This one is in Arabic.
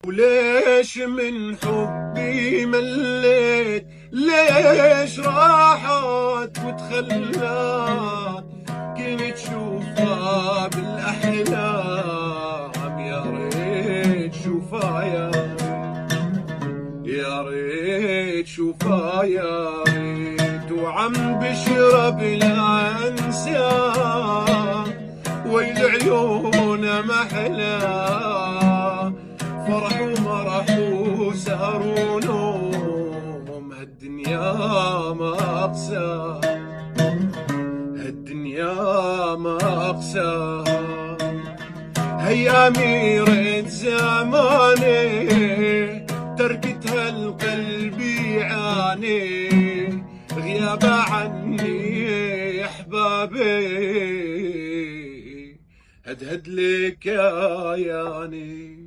وليش من حبي مليت؟ ليش راحت وتخلات؟ كنت شوفها بالأحلام، يا ريت شوفها يا ريت شوفها يا ريت. وعم بشرب الأنسان ويل عيونه محلاه، فرح ومرح وسهر ونوم، هالدنيا ما أقساها، هالدنيا ما أقساها. هي أميرة زماني تركتها القلب يعاني، غيابة عني أحبابي هدهد لك يا ياني.